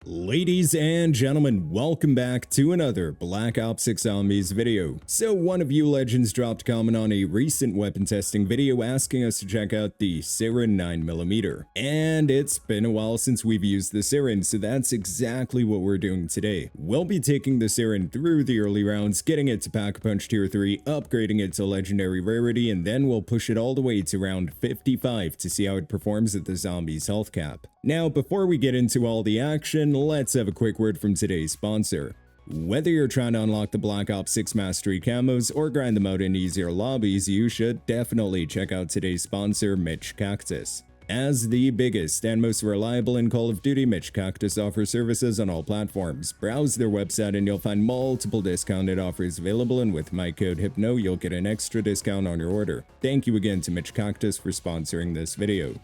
Ladies and gentlemen, welcome back to another Black Ops 6 Zombies video. So one of you legends dropped a comment on a recent weapon testing video asking us to check out the Sirin 9mm. And it's been a while since we've used the Sirin, so that's exactly what we're doing today. We'll be taking the Sirin through the early rounds, getting it to Pack-a-Punch tier 3, upgrading it to legendary rarity, and then we'll push it all the way to round 55 to see how it performs at the zombies health cap. Now, before we get into all the action, let's have a quick word from today's sponsor. Whether you're trying to unlock the Black Ops 6 Mastery camos or grind them out in easier lobbies, you should definitely check out today's sponsor, Mitch Cactus. As the biggest and most reliable in Call of Duty, Mitch Cactus offers services on all platforms. Browse their website and you'll find multiple discounted offers available, and with my code HYPNO, you'll get an extra discount on your order. Thank you again to Mitch Cactus for sponsoring this video.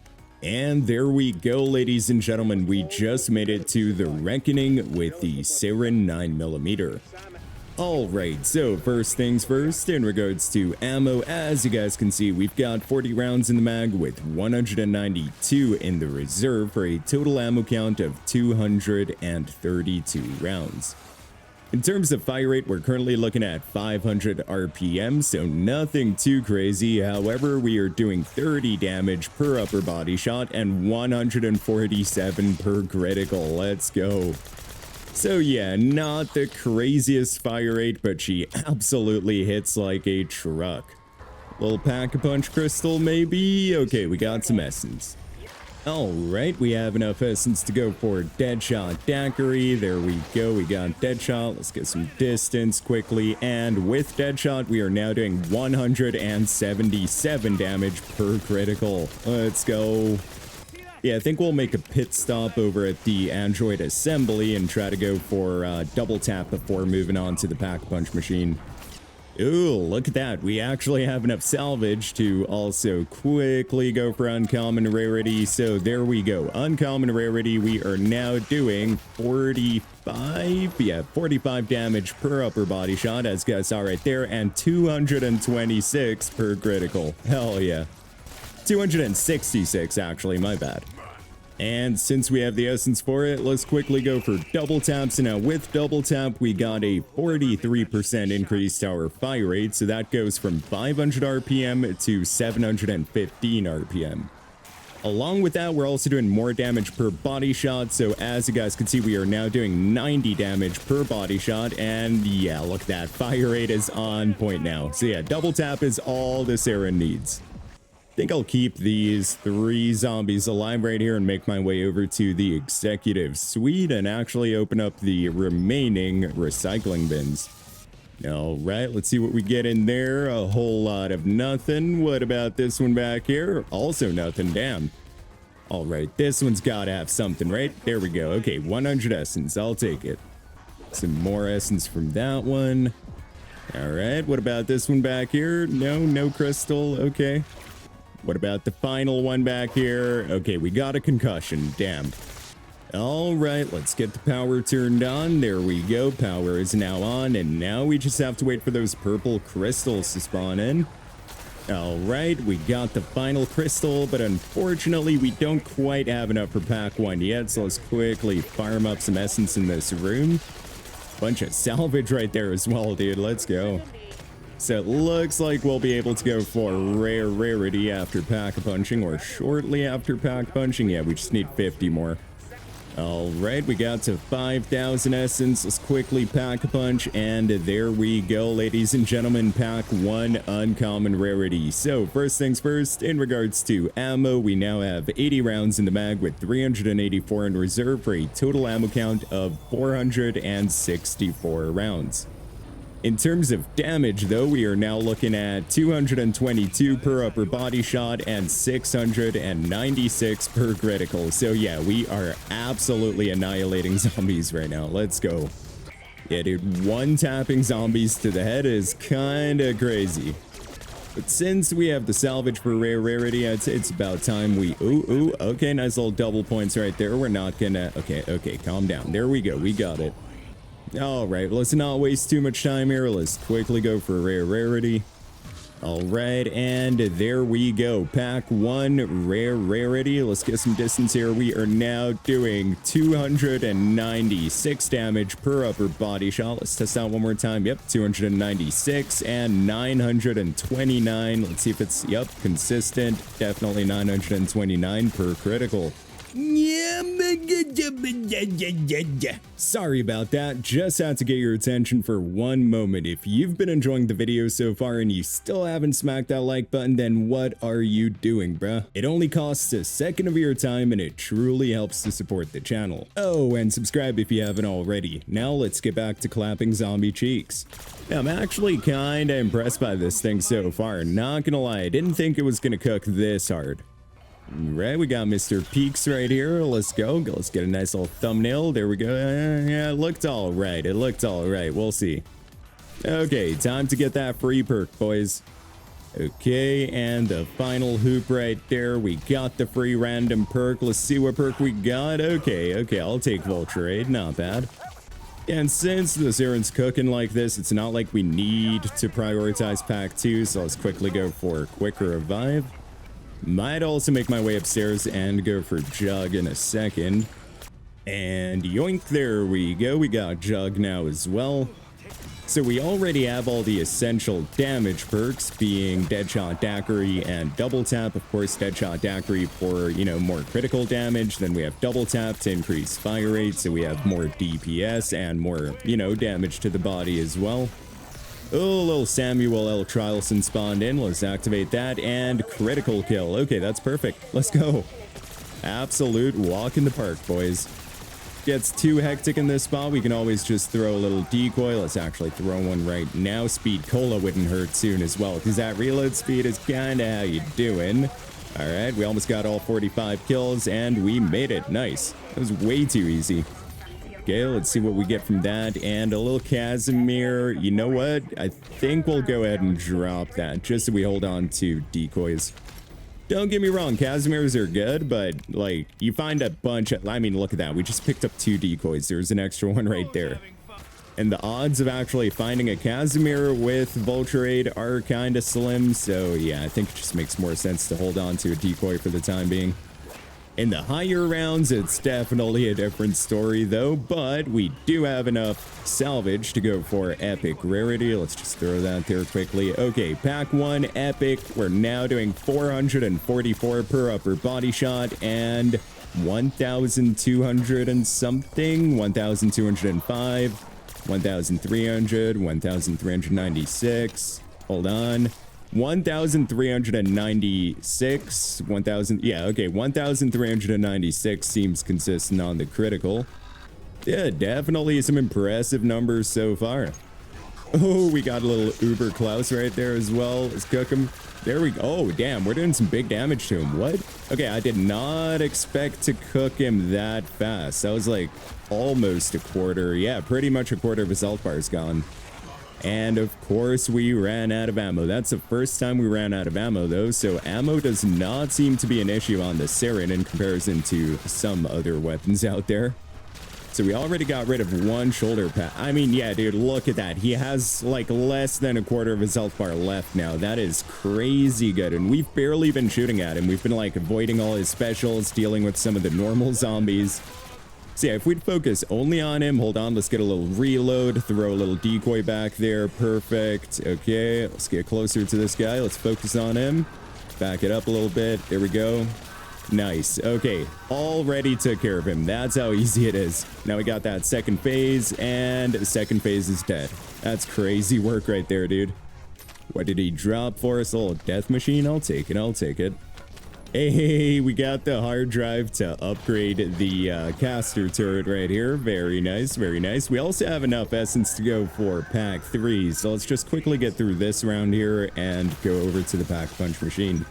And there we go, ladies and gentlemen, we just made it to the reckoning with the Sirin 9mm. Alright, so first things first, in regards to ammo, as you guys can see, we've got 40 rounds in the mag with 192 in the reserve for a total ammo count of 232 rounds. In terms of fire rate, we're currently looking at 500 RPM, so nothing too crazy. However, we are doing 30 damage per upper body shot and 147 per critical. Let's go. So yeah, not the craziest fire rate, but she absolutely hits like a truck. Little Pack-a-Punch crystal maybe? Okay, we got some essence. Alright, we have enough essence to go for Deadshot Daiquiri. There we go, we got Deadshot. Let's get some distance quickly. And with Deadshot, we are now doing 177 damage per critical. Let's go. Yeah, I think we'll make a pit stop over at the Android Assembly and try to go for double tap before moving on to the Pack-a-Punch machine. Ooh, look at that. We actually have enough salvage to also quickly go for uncommon rarity. So there we go. Uncommon rarity, we are now doing 45 damage per upper body shot, as you guys saw right there, and 226 per critical. Hell yeah. 266 actually, my bad. And since we have the essence for it, let's quickly go for double taps. And now with double tap, we got a 43% increase to our fire rate. So that goes from 500 RPM to 715 RPM. Along with that, we're also doing more damage per body shot. So as you guys can see, we are now doing 90 damage per body shot. And yeah, look at that. Fire rate is on point now. So yeah, double tap is all the Sirin needs. I think I'll keep these 3 zombies alive right here and make my way over to the executive suite and actually open up the remaining recycling bins. All right, let's see what we get in there. A whole lot of nothing. What about this one back here? Also nothing, damn. All right, this one's gotta have something, right? There we go. Okay, 100 essence, I'll take it. Some more essence from that one. All right, what about this one back here? No crystal, okay. What about the final one back here? Okay, we got a concussion, damn. All right, let's get the power turned on. There we go, power is now on, and now we just have to wait for those purple crystals to spawn in. All right, we got the final crystal, but unfortunately, we don't quite have enough for pack 1 yet, so let's quickly farm up some essence in this room. Bunch of salvage right there as well, dude, let's go. So it looks like we'll be able to go for rare rarity after pack-a-punching, or shortly after pack-punching. Yeah, we just need 50 more. Alright, we got to 5,000 essence. Let's quickly pack-a-punch, and there we go, ladies and gentlemen. Pack 1 uncommon rarity. So first things first, in regards to ammo, we now have 80 rounds in the mag with 384 in reserve for a total ammo count of 464 rounds. In terms of damage, though, we are now looking at 222 per upper body shot and 696 per critical. So yeah, we are absolutely annihilating zombies right now. Let's go. Yeah, dude, one-tapping zombies to the head is kind of crazy. But since we have the salvage for rare rarity, I'd say it's about time we... Ooh, okay, nice little double points right there. We're not gonna... Okay, calm down. There we go, we got it. Alright, let's not waste too much time here. Let's quickly go for rare rarity. All right, and there we go. Pack 1, Rarity. Let's get some distance here. We are now doing 296 damage per upper body shot. Let's test out one more time. Yep, 296 and 929. Let's see if it's, yep, consistent. Definitely 929 per critical. Sorry about that, just had to get your attention for one moment. If you've been enjoying the video so far and you still haven't smacked that like button, then what are you doing, bruh? It only costs a second of your time and it truly helps to support the channel. Oh, and subscribe if you haven't already. Now let's get back to clapping zombie cheeks. Now, I'm actually kinda impressed by this thing so far, not gonna lie, I didn't think it was gonna cook this hard. Right, we got Mr. Peaks right here. Let's go. Let's get a nice little thumbnail. There we go. Yeah, it looked all right. It looked all right. We'll see. Okay, time to get that free perk, boys. Okay, and the final hoop right there. We got the free random perk. Let's see what perk we got. Okay, I'll take Vulture. Not bad. And since the Sirin's cooking like this, it's not like we need to prioritize pack 2, so let's quickly go for quicker revive. Might also make my way upstairs and go for Jug in a second. And yoink, there we go. We got Jug now as well. So we already have all the essential damage perks, being Deadshot Daiquiri and Double Tap. Of course, Deadshot Daiquiri for, you know, more critical damage. Then we have Double Tap to increase fire rate, so we have more DPS and more, you know, damage to the body as well. Oh, little Samuel L. Trilson spawned in. Let's activate that, and critical kill. Okay, that's perfect. Let's go. Absolute walk in the park, boys. Gets too hectic in this spot, we can always just throw a little decoy. Let's actually throw one right now. Speed Cola wouldn't hurt soon as well, because that reload speed is kind of how you doing. All right, we almost got all 45 kills, and we made it. Nice. That was way too easy. Okay, let's see what we get from that, and a little Casimir. You know what? I think we'll go ahead and drop that, just so we hold on to decoys. Don't get me wrong, Casimirs are good, but, like, you find a bunch of... I mean, look at that. We just picked up 2 decoys. There's an extra one right there. And the odds of actually finding a Casimir with Vulture are kind of slim, so, yeah, I think it just makes more sense to hold on to a decoy for the time being. In the higher rounds, it's definitely a different story, though, but we do have enough salvage to go for epic rarity. Let's just throw that there quickly. Okay, pack 1, epic. We're now doing 444 per upper body shot and 1,200 and something, 1,205, 1,300, 1,396. Hold on. 1,396, 1,000, yeah, okay, 1,396 seems consistent on the critical. Yeah, definitely some impressive numbers so far. Oh, we got a little Uber Klaus right there as well. Let's cook him. There we go. Oh, damn, we're doing some big damage to him. What? Okay, I did not expect to cook him that fast. That was like almost a quarter. Yeah, pretty much a quarter of his health bar is gone. And of course we ran out of ammo. That's the first time we ran out of ammo though, so ammo does not seem to be an issue on the Sirin in comparison to some other weapons out there. So we already got rid of one shoulder pad. I mean, yeah, dude, look at that. He has like less than a quarter of his health bar left now. That is crazy good, and we've barely been shooting at him. We've been like avoiding all his specials, dealing with some of the normal zombies. So yeah, if we'd focus only on him, hold on, let's get a little reload, throw a little decoy back there, perfect. Okay, let's get closer to this guy, let's focus on him, back it up a little bit, there we go. Nice, okay, already took care of him, that's how easy it is. Now we got that second phase, and the second phase is dead. That's crazy work right there, dude. What did he drop for us? A little death machine? I'll take it, I'll take it. Hey, we got the hard drive to upgrade the caster turret right here. Very nice, very nice. We also have enough essence to go for pack 3. So let's just quickly get through this round here and go over to the pack punch machine.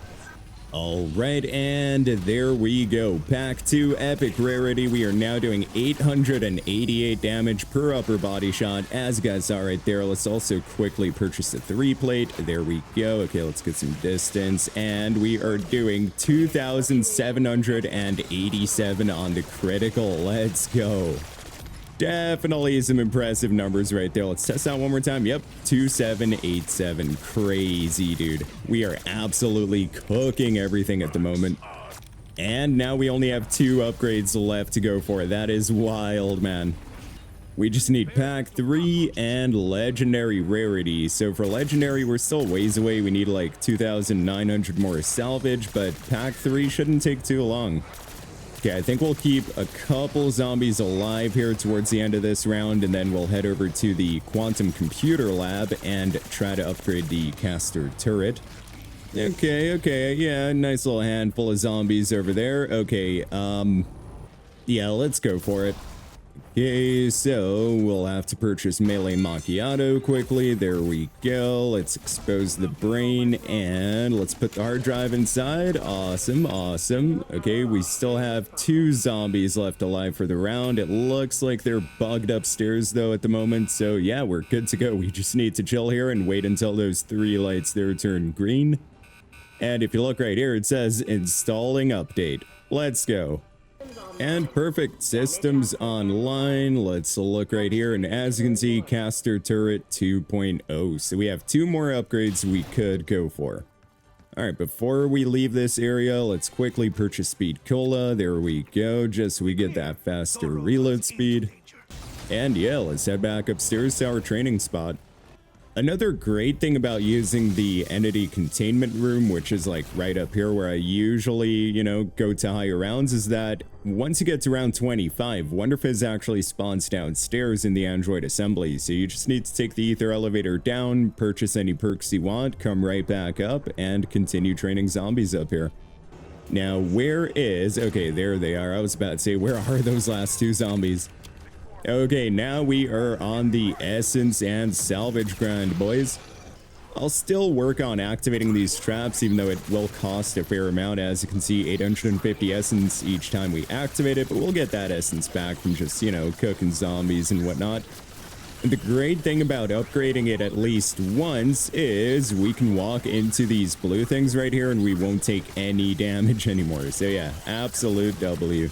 All right, and there we go. Pack 2 epic rarity. We are now doing 888 damage per upper body shot, as you guys saw right there. Let's also quickly purchase a 3-plate. There we go. Okay, let's get some distance, and we are doing 2,787 on the critical. Let's go. Definitely some impressive numbers right there. Let's test out one more time. Yep, 2787. Crazy, dude. We are absolutely cooking everything at the moment. And now we only have 2 upgrades left to go for. That is wild, man. We just need pack 3 and legendary rarity. So for legendary, we're still ways away. We need like 2,900 more salvage, but pack 3 shouldn't take too long. Okay, I think we'll keep a couple zombies alive here towards the end of this round, and then we'll head over to the quantum computer lab and try to upgrade the caster turret. Okay, yeah, nice little handful of zombies over there. Okay, yeah, let's go for it. Okay, so we'll have to purchase melee macchiato quickly. There we go. Let's expose the brain and let's put the hard drive inside. Awesome. Okay, we still have 2 zombies left alive for the round. It looks like they're bugged upstairs though at the moment. So yeah, we're good to go. We just need to chill here and wait until those 3 lights there turn green. And if you look right here, it says installing update. Let's go. And perfect, systems online. Let's look right here, and as you can see, caster turret 2.0. So we have 2 more upgrades we could go for. All right, before we leave this area, let's quickly purchase speed cola. There we go, just so we get that faster reload speed. And yeah, let's head back upstairs to our training spot. Another great thing about using the entity containment room, which is like right up here where I usually, you know, go to higher rounds, is that once you get to round 25, Wonderfizz actually spawns downstairs in the android assembly. So you just need to take the ether elevator down, purchase any perks you want, come right back up, and continue training zombies up here. Now, where is... Okay, there they are. I was about to say, where are those last 2 zombies? Okay, now we are on the essence and salvage grind, boys. I'll still work on activating these traps, even though it will cost a fair amount. As you can see, 850 essence each time we activate it, but we'll get that essence back from just, you know, cooking zombies and whatnot. And the great thing about upgrading it at least once is we can walk into these blue things right here and we won't take any damage anymore. So yeah, absolute W.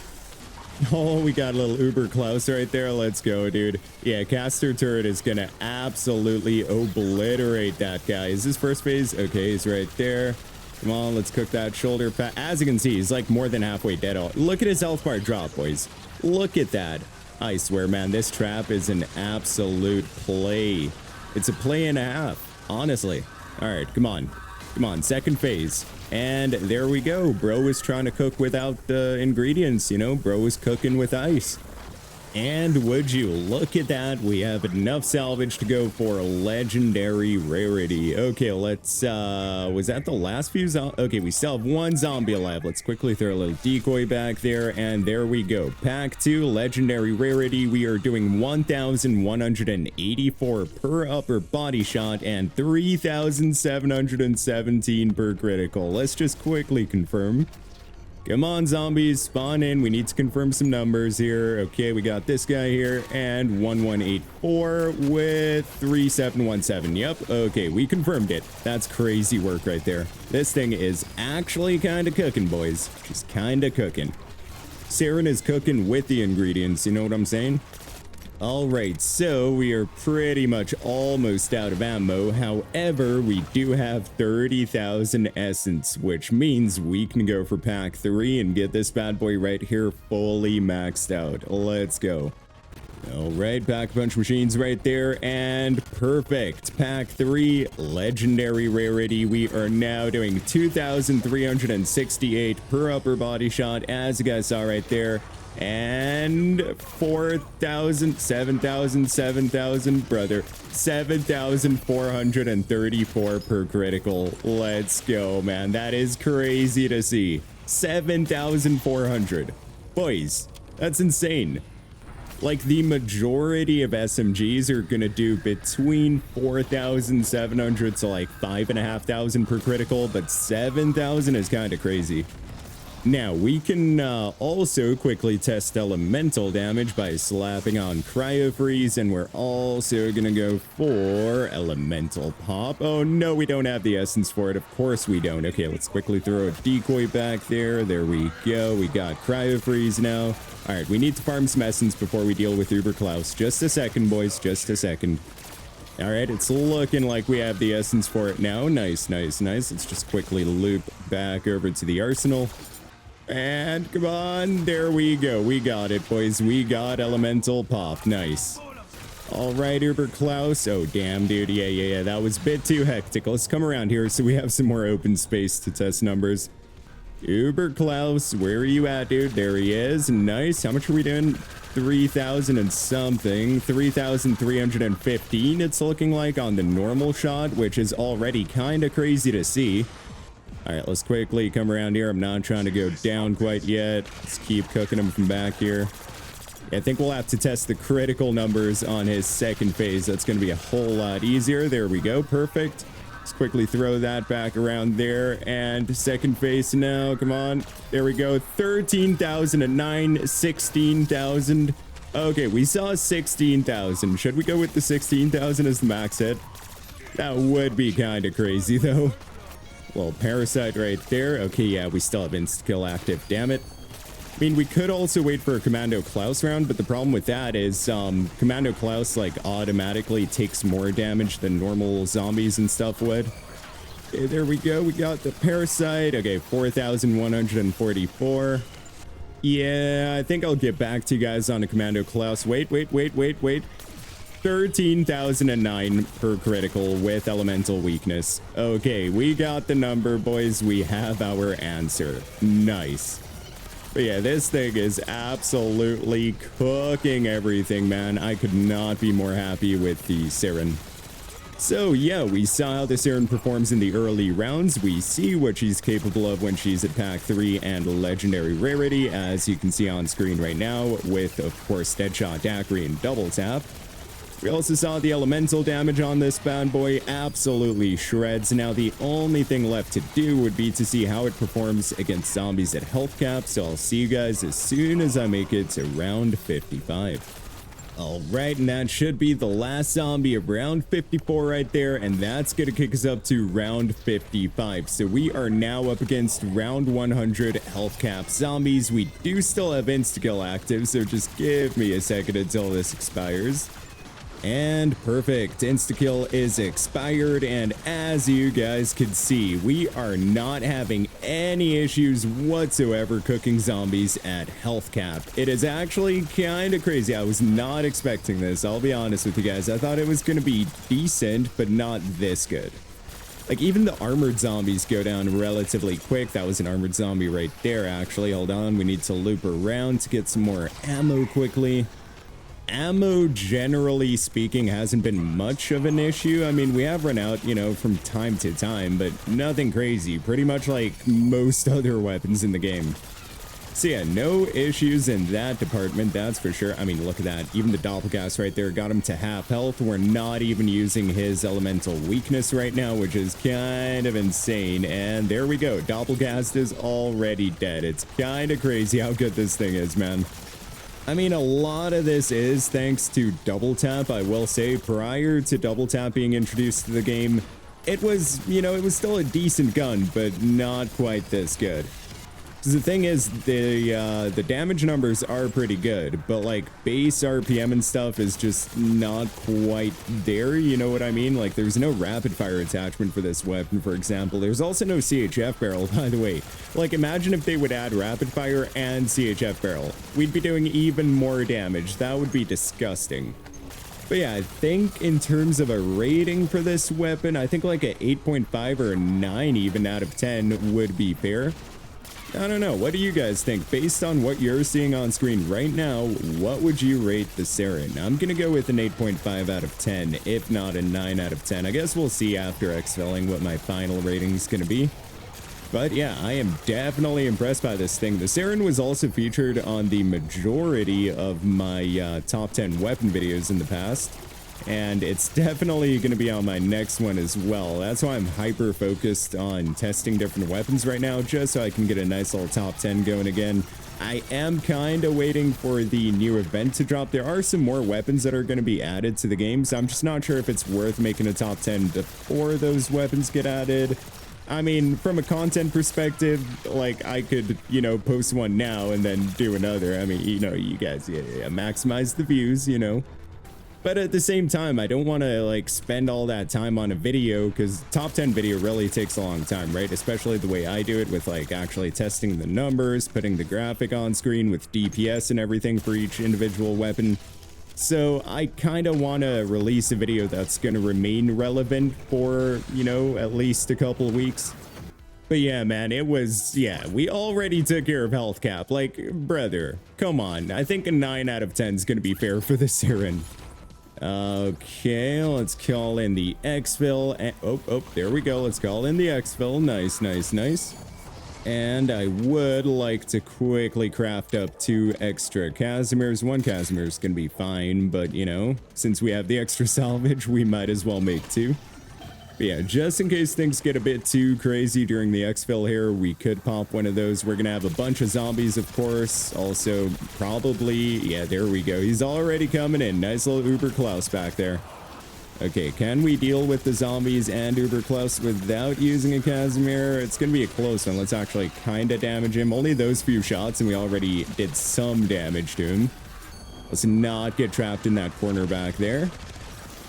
Oh, we got a little Uber Klaus right there. Let's go, dude. Yeah, caster turret is gonna absolutely obliterate that guy. Is this first phase? Okay, he's right there. Come on, let's cook that shoulder fat. As you can see, he's like more than halfway dead. Look at his health bar drop, boys. Look at that. I swear, man, this trap is an absolute play. It's a play and a half, honestly. All right, come on. Come on, second phase. And there we go. Bro was trying to cook without the ingredients, you know. Bro was cooking with ice. And would you look at that, we have enough salvage to go for legendary rarity. Okay, let's was that the last few okay, we still have 1 zombie alive. Let's quickly throw a little decoy back there, and there we go. Pack 2 legendary rarity. We are doing 1,184 per upper body shot and 3,717 per critical. Let's just quickly confirm. Come on, zombies, spawn in. We need to confirm some numbers here. Okay, we got this guy here, and 1184 with 3717. Yep, okay, we confirmed it. That's crazy work right there. This thing is actually kind of cooking, boys. Just kind of cooking. Sirin is cooking with the ingredients, you know what I'm saying? All right, so we are pretty much almost out of ammo. However, we do have 30,000 essence, which means we can go for pack 3 and get this bad boy right here fully maxed out. Let's go. All right, pack a bunch of machines right there, and perfect. Pack 3, legendary rarity. We are now doing 2,368 per upper body shot, as you guys saw right there. And 4,000, 7,000, 7,000, brother, 7,434 per critical. Let's go, man. That is crazy to see. 7,400. Boys, that's insane. Like, the majority of SMGs are gonna do between 4,700 to like 5,500 per critical, but 7,000 is kind of crazy. Now, we can also quickly test elemental damage by slapping on Cryo Freeze, and we're also gonna go for elemental pop. Oh no, we don't have the essence for it. Of course we don't. Okay, let's quickly throw a decoy back there. There we go. We got Cryo Freeze now. All right, we need to farm some essence before we deal with Uber Klaus. Just a second, boys. Just a second. All right, it's looking like we have the essence for it now. Nice, nice, nice. Let's just quickly loop back over to the arsenal. And come on, there we go. We got it, boys. We got elemental pop. Nice. All right, Uber Klaus. Oh, damn, dude. Yeah. That was a bit too hectic. Let's come around here so we have some more open space to test numbers. Uber Klaus, where are you at, dude? There he is. Nice. How much are we doing? 3,000 and something. 3,315, it's looking like, on the normal shot, which is already kind of crazy to see. All right, let's quickly come around here. I'm not trying to go down quite yet. Let's keep cooking him from back here. I think we'll have to test the critical numbers on his second phase. That's going to be a whole lot easier. There we go. Perfect. Let's quickly throw that back around there. And second phase now. Come on. There we go. 13,009, 16,000. Okay, we saw 16,000. Should we go with the 16,000 as the max hit? That would be kind of crazy, though. Well, parasite right there. Okay, yeah, we still have insta-kill active. Damn it. I mean, we could also wait for a Commando Klaus round, but the problem with that is Commando Klaus, like, automatically takes more damage than normal zombies and stuff would. Okay, there we go. We got the parasite. Okay, 4,144. Yeah, I think I'll get back to you guys on a Commando Klaus. Wait. 13,009 per critical with elemental weakness. Okay, we got the number, boys. We have our answer. Nice. But yeah, this thing is absolutely cooking everything, man. I could not be more happy with the Sirin. So yeah, we saw how the Sirin performs in the early rounds. We see what she's capable of when she's at pack 3 and legendary rarity, as you can see on screen right now, with of course Deadshot, Daiquiri, and double tap. We also saw the elemental damage on this bad boy absolutely shreds. Now the only thing left to do would be to see how it performs against zombies at health cap, so I'll see you guys as soon as I make it to round 55. Alright, and that should be the last zombie of round 54 right there, and that's going to kick us up to round 55. So we are now up against round 100 health cap zombies. We do still have insta-kill active, so just give me a second until this expires. And perfect, insta-kill is expired, and as you guys can see, we are not having any issues whatsoever cooking zombies at health cap. It is actually kind of crazy. I was not expecting this, I'll be honest with you guys. I thought it was going to be decent, but not this good. Like, even the armored zombies go down relatively quick. That was an armored zombie right there, actually. Hold on, we need to loop around to get some more ammo quickly. Ammo, generally speaking, hasn't been much of an issue. I mean, we have run out, you know, from time to time, but nothing crazy. Pretty much like most other weapons in the game. So yeah, no issues in that department, that's for sure. I mean, look at that. Even the Doppelgast right there got him to half health. We're not even using his elemental weakness right now, which is kind of insane. And there we go. Doppelgast is already dead. It's kind of crazy how good this thing is, man. I mean, a lot of this is thanks to double tap. I will say, prior to double tap being introduced to the game, it was, you know, it was still a decent gun, but not quite this good. The thing is, the damage numbers are pretty good, but like base RPM and stuff is just not quite there, you know what I mean? Like, there's no rapid fire attachment for this weapon, for example. There's also no CHF barrel, by the way. Like, imagine if they would add rapid fire and CHF barrel. We'd be doing even more damage. That would be disgusting. But yeah, I think in terms of a rating for this weapon, I think like a 8.5 or a 9 even out of 10 would be fair. I don't know. What do you guys think? Based on what you're seeing on screen right now, what would you rate the Sirin? I'm going to go with an 8.5 out of 10, if not a 9 out of 10. I guess we'll see after Exfilling what my final rating is going to be. But yeah, I am definitely impressed by this thing. The Sirin was also featured on the majority of my top 10 weapon videos in the past. and it's definitely going to be on my next one as well. That's why I'm hyper focused on testing different weapons right now, just so I can get a nice little top 10 going again. I am kind of waiting for the new event to drop. There are some more weapons that are going to be added to the game, so I'm just not sure if it's worth making a top 10 before those weapons get added. I mean, from a content perspective, like, I could, you know, post one now and then do another. I mean, you know, you guys, yeah, maximize the views, you know. But at the same time, I don't want to, like, spend all that time on a video, because top 10 video really takes a long time, right? Especially the way I do it, with, like, actually testing the numbers, putting the graphic on screen with DPS and everything for each individual weapon. So I kind of want to release a video that's going to remain relevant for, you know, at least a couple of weeks. But yeah, man, it was, yeah, we already took care of health cap. Like, brother, come on. I think a 9 out of 10 is going to be fair for the Sirin. Okay, let's call in the Exfil. Oh, there we go. Let's call in the Exfil. Nice, nice, nice. And I would like to quickly craft up 2 extra Casimirs. 1 Casimir is going to be fine, but, you know, since we have the extra salvage, we might as well make 2. But yeah, just in case things get a bit too crazy during the Exfil here, we could pop one of those. We're going to have a bunch of zombies, of course. Also, probably, yeah, there we go. He's already coming in. Nice little Uber Klaus back there. Okay, can we deal with the zombies and Uber Klaus without using a Casimir? It's going to be a close one. Let's actually kind of damage him. Only those few shots, and we already did some damage to him. Let's not get trapped in that corner back there.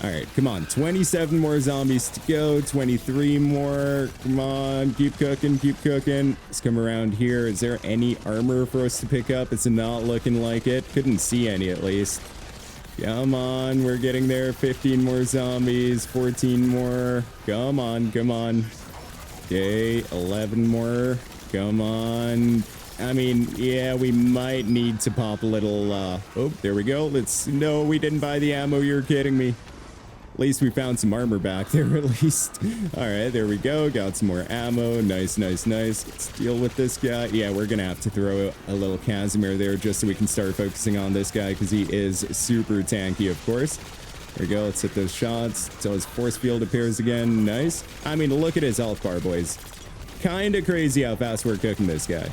All right, come on. 27 more zombies to go. 23 more. Come on. Keep cooking. Keep cooking. Let's come around here. Is there any armor for us to pick up? It's not looking like it. Couldn't see any, at least. Come on. We're getting there. 15 more zombies. 14 more. Come on. Come on. Okay. 11 more. Come on. I mean, yeah, we might need to pop a little, oh, there we go. No, we didn't buy the ammo. You're kidding me. At least we found some armor back there, at least. All right, there we go. Got some more ammo. Nice, nice, nice. Let's deal with this guy. Yeah, we're going to have to throw a little Casimir there just so we can start focusing on this guy, because he is super tanky, of course. There we go. Let's hit those shots until his force field appears again. Nice. I mean, look at his health bar, boys. Kind of crazy how fast we're cooking this guy.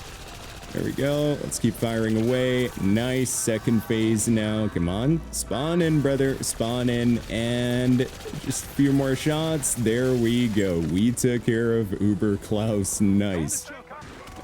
There we go. Let's keep firing away. Nice. Second phase now. Come on. Spawn in, brother. Spawn in. And just a few more shots. There we go. We took care of Uber Klaus. Nice.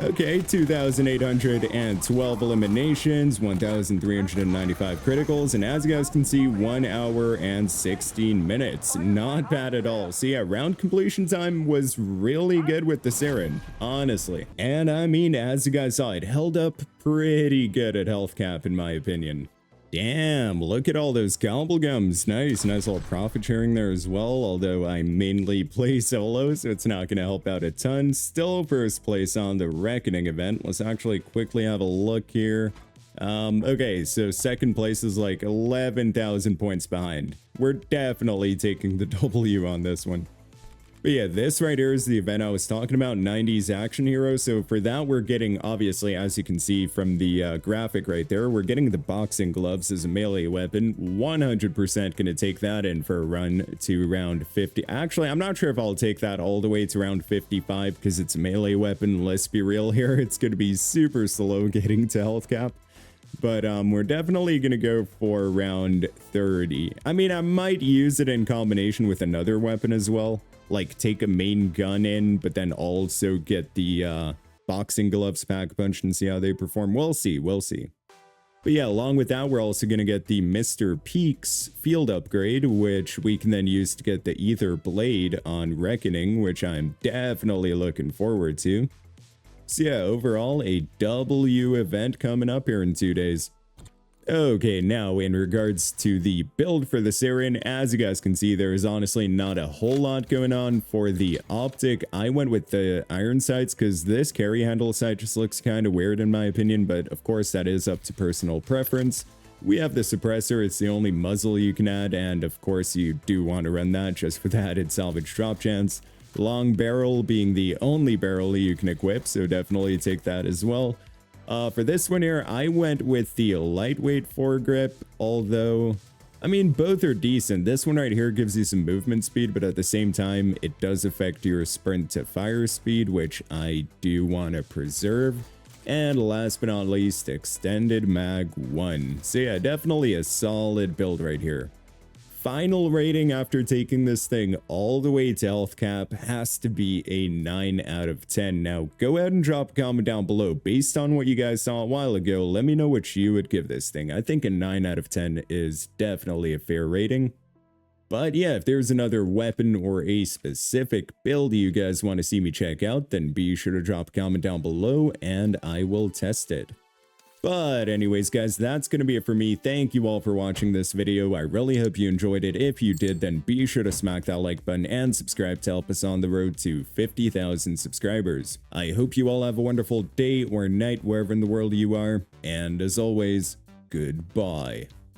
Okay, 2,812 eliminations, 1,395 criticals, and as you guys can see, 1 hour and 16 minutes. Not bad at all. So yeah, round completion time was really good with the Sirin, honestly. And I mean, as you guys saw, it held up pretty good at health cap, in my opinion. Damn, look at all those gobblegums. Nice little profit sharing there as well, although I mainly play solo, so it's not going to help out a ton. Still first place on the Reckoning event. Let's actually quickly have a look here. Okay, so second place is like 11,000 points behind. We're definitely taking the W on this one. But yeah, this right here is the event I was talking about, 90s action hero. So for that, we're getting, obviously, as you can see from the graphic right there, we're getting the boxing gloves as a melee weapon. 100% going to take that in for a run to round 50. Actually, I'm not sure if I'll take that all the way to round 55 because it's a melee weapon. Let's be real here. It's going to be super slow getting to health cap. But we're definitely going to go for round 30. I mean, I might use it in combination with another weapon as well. Like take a main gun in, but then also get the boxing gloves pack punch and see how they perform. We'll see. But yeah, along with that, we're also going to get the Mr. Peaks field upgrade, which we can then use to get the Ether Blade on Reckoning, which I'm definitely looking forward to. So yeah, overall, a W event coming up here in 2 days. Okay, now in regards to the build for the Sirin, as you guys can see, there is honestly not a whole lot going on. For the optic, I went with the iron sights because this carry handle sight just looks kind of weird in my opinion, but of course that is up to personal preference. We have the suppressor, it's the only muzzle you can add, and of course you do want to run that just for the added salvage drop chance. Long barrel being the only barrel you can equip, so definitely take that as well. For this one here, I went with the lightweight foregrip, although I mean, both are decent. This one right here gives you some movement speed, but at the same time, it does affect your sprint to fire speed, which I do want to preserve. And last but not least, extended mag 1. So yeah, definitely a solid build right here. Final rating after taking this thing all the way to health cap has to be a 9 out of 10. Now, go ahead and drop a comment down below. Based on what you guys saw a while ago, let me know what you would give this thing. I think a 9 out of 10 is definitely a fair rating. But yeah, if there's another weapon or a specific build you guys want to see me check out, then be sure to drop a comment down below and I will test it. But anyways, guys, that's going to be it for me. Thank you all for watching this video. I really hope you enjoyed it. If you did, then be sure to smack that like button and subscribe to help us on the road to 50,000 subscribers. I hope you all have a wonderful day or night wherever in the world you are. And as always, goodbye.